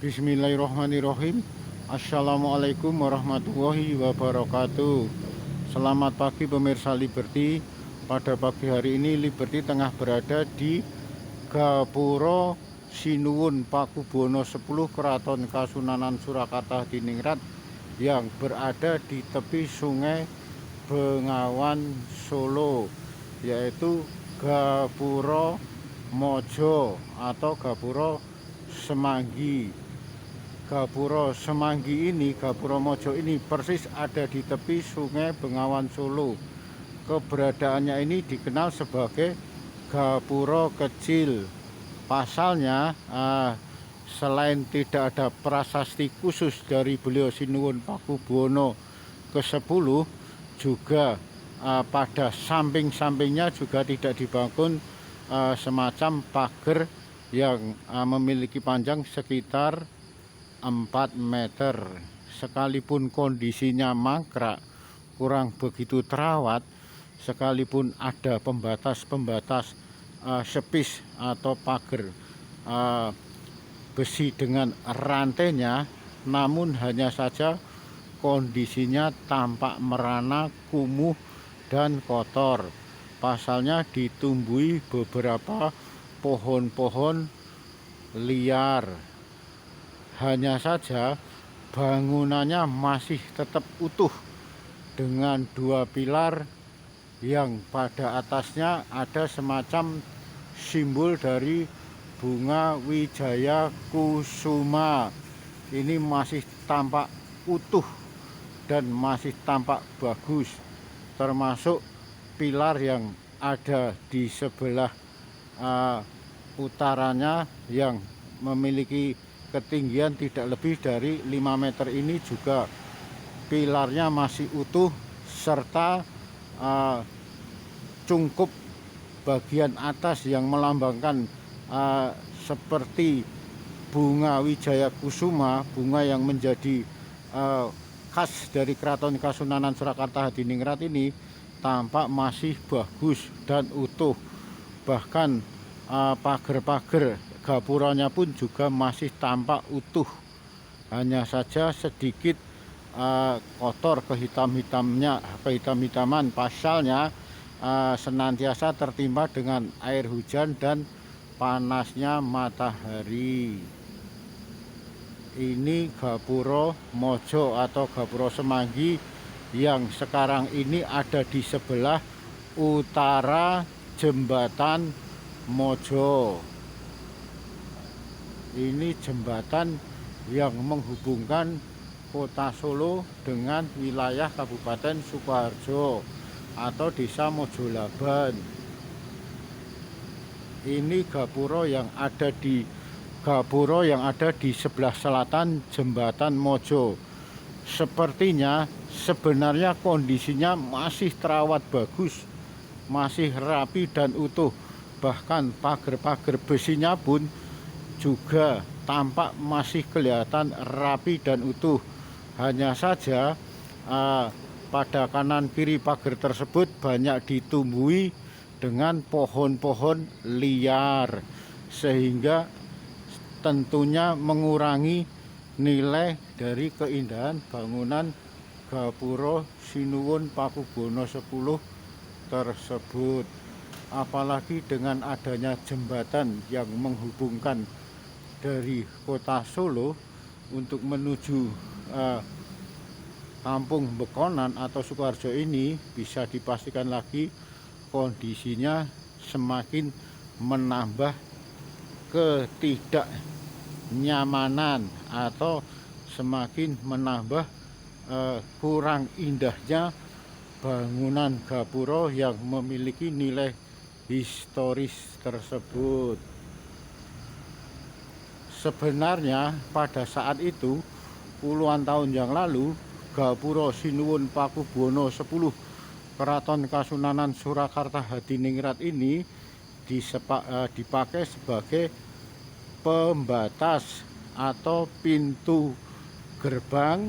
Bismillahirrahmanirrahim. Assalamualaikum warahmatullahi wabarakatuh. Selamat pagi pemirsa Liberty. Pada pagi hari ini Liberty tengah berada di Gapura Sinuwun Pakubono 10 Keraton Kasunanan Surakarta Hadiningrat yang berada di tepi Sungai Bengawan Solo, yaitu Gapura Mojo atau Gapura Semanggi. Gapura Semanggi ini, Gapura Mojo ini persis ada di tepi Sungai Bengawan Solo. Keberadaannya ini dikenal sebagai Gapura Kecil. Pasalnya, selain tidak ada prasasti khusus dari beliau Sinuwun Pakubono ke-10, juga pada samping-sampingnya juga tidak dibangun semacam pagar yang memiliki panjang sekitar 4 meter. Sekalipun kondisinya mangkrak, kurang begitu terawat, sekalipun ada pembatas-pembatas sepis atau pagar besi dengan rantainya, namun hanya saja kondisinya tampak merana, kumuh, dan kotor. Pasalnya ditumbuhi beberapa pohon-pohon liar. Hanya saja bangunannya masih tetap utuh dengan 2 pilar yang pada atasnya ada semacam simbol dari bunga wijaya kusuma. Ini masih tampak utuh dan masih tampak bagus, termasuk pilar yang ada di sebelah utaranya yang memiliki ketinggian tidak lebih dari 5 meter ini juga pilarnya masih utuh, serta cungkup bagian atas yang melambangkan seperti bunga wijaya kusuma, bunga yang menjadi khas dari Keraton Kasunanan Surakarta Hadiningrat ini, tampak masih bagus dan utuh. Bahkan pagar-pagar gapuranya pun juga masih tampak utuh. Hanya saja sedikit kotor, kehitam-hitaman. Pasalnya senantiasa tertimpa dengan air hujan dan panasnya matahari. Ini Gapura Mojo atau Gapura Semanggi yang sekarang ini ada di sebelah utara Jembatan Mojo. Ini jembatan yang menghubungkan Kota Solo dengan wilayah Kabupaten Sukoharjo atau Desa Mojolaban. Ini Gapura yang ada di sebelah selatan Jembatan Mojo. Sepertinya sebenarnya kondisinya masih terawat bagus, masih rapi dan utuh. Bahkan pagar-pagar besinya pun juga tampak masih kelihatan rapi dan utuh. Hanya saja pada kanan kiri pagar tersebut banyak ditumbuhi dengan pohon-pohon liar, sehingga tentunya mengurangi nilai dari keindahan bangunan Gapura Sinuwun Pakubono 10 tersebut. Apalagi dengan adanya jembatan yang menghubungkan dari Kota Solo untuk menuju Kampung Bekonan atau Sukoharjo ini, bisa dipastikan lagi kondisinya semakin menambah ketidaknyamanan atau semakin menambah kurang indahnya bangunan Gapura yang memiliki nilai historis tersebut. Sebenarnya pada saat itu, puluhan tahun yang lalu, Gapura Sinuwun Pakubono 10 Keraton Kasunanan Surakarta Hadiningrat ini dipakai sebagai pembatas atau pintu gerbang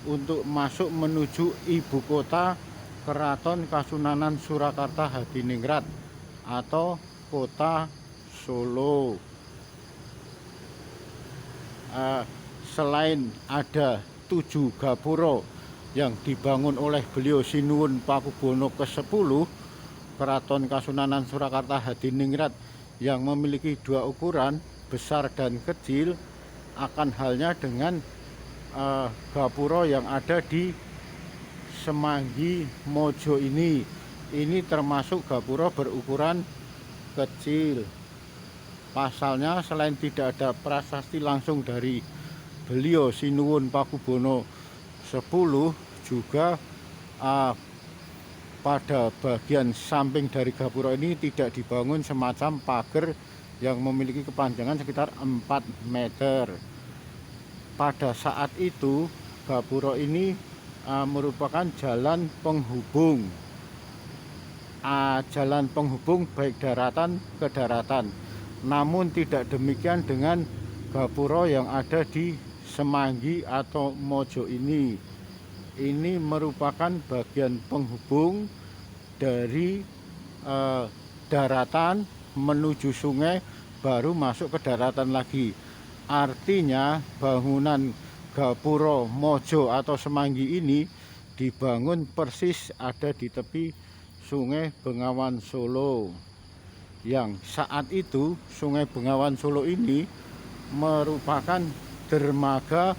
untuk masuk menuju ibu kota Keraton Kasunanan Surakarta Hadiningrat atau Kota Solo. selain ada 7 gapura yang dibangun oleh beliau Sinuwun Pakubono ke-10 Keraton Kasunanan Surakarta Hadiningrat yang memiliki 2 ukuran besar dan kecil, akan halnya dengan gapura yang ada di Semanggi Mojo ini. Ini termasuk gapura berukuran kecil. Pasalnya selain tidak ada prasasti langsung dari beliau Sinuwun Pakubono 10, juga pada bagian samping dari gapura ini tidak dibangun semacam pagar yang memiliki kepanjangan sekitar 4 meter. Pada saat itu gapura ini merupakan jalan penghubung baik daratan ke daratan. Namun tidak demikian dengan gapura yang ada di Semanggi atau Mojo ini. Ini merupakan bagian penghubung dari daratan menuju sungai, baru masuk ke daratan lagi. Artinya bangunan gapura Mojo atau Semanggi ini dibangun persis ada di tepi Sungai Bengawan Solo, yang saat itu Sungai Bengawan Solo ini merupakan dermaga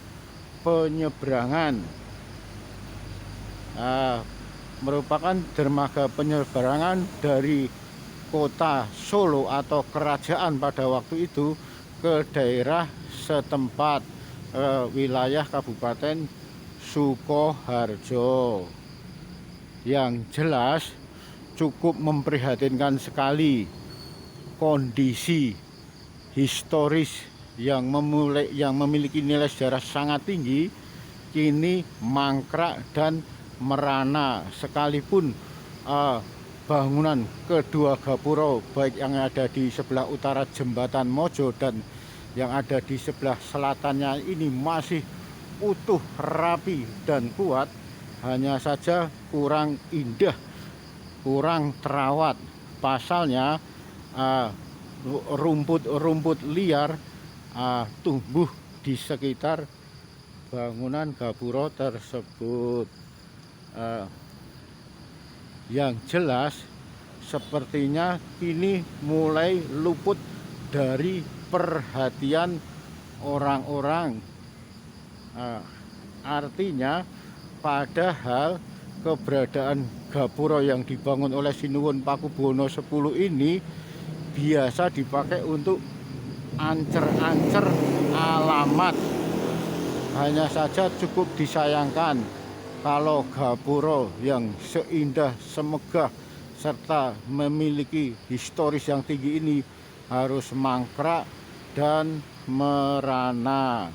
penyeberangan, dari kota Solo atau kerajaan pada waktu itu ke daerah setempat, wilayah Kabupaten Sukoharjo. Yang jelas cukup memprihatinkan sekali kondisi historis yang memiliki nilai sejarah sangat tinggi kini mangkrak dan merana, sekalipun bangunan kedua gapura baik yang ada di sebelah utara jembatan Mojo dan yang ada di sebelah selatannya ini masih utuh, rapi dan kuat, hanya saja kurang indah, kurang terawat. Pasalnya rumput-rumput liar tumbuh di sekitar bangunan gapura tersebut. Yang jelas sepertinya kini mulai luput dari perhatian orang-orang. Artinya padahal keberadaan gapura yang dibangun oleh Sinuwun Pakubono 10 ini biasa dipakai untuk ancer-ancer alamat. Hanya saja cukup disayangkan kalau gapura yang seindah, semegah, serta memiliki historis yang tinggi ini harus mangkrak dan merana.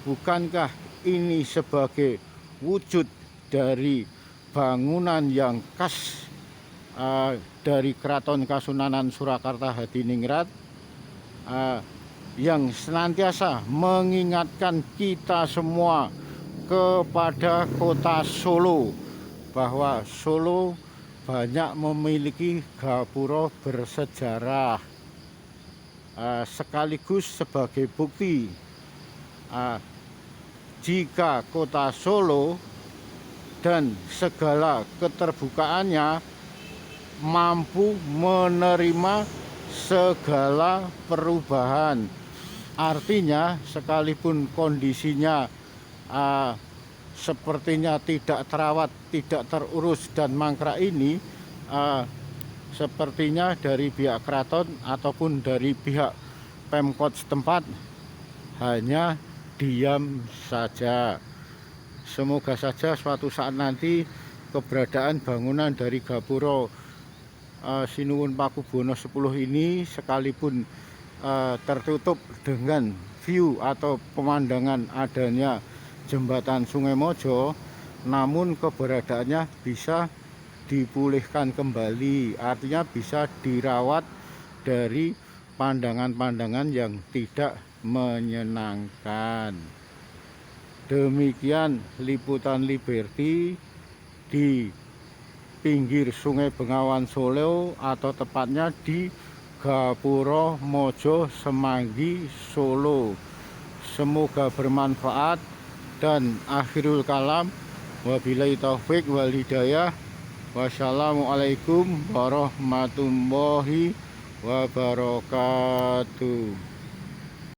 Bukankah ini sebagai wujud dari bangunan yang khas dari Keraton Kasunanan Surakarta Hadiningrat, yang senantiasa mengingatkan kita semua kepada kota Solo, bahwa Solo banyak memiliki gapura bersejarah, sekaligus sebagai bukti jika kota Solo dan segala keterbukaannya mampu menerima segala perubahan. Artinya sekalipun kondisinya sepertinya tidak terawat, tidak terurus dan mangkrak ini, sepertinya dari pihak keraton ataupun dari pihak Pemkot setempat hanya diam saja. Semoga saja suatu saat nanti keberadaan bangunan dari gapura Sinuwun Pakubono 10 ini, sekalipun tertutup dengan view atau pemandangan adanya jembatan Sungai Mojo, namun keberadaannya bisa dipulihkan kembali, artinya bisa dirawat dari pandangan-pandangan yang tidak menyenangkan. Demikian liputan Liberty di pinggir Sungai Bengawan Solo, atau tepatnya di Gapura Mojo Semanggi Solo. Semoga bermanfaat. Dan akhirul kalam, wabillahi taufik wal hidayah. Wassalamualaikum warahmatullahi wabarakatuh.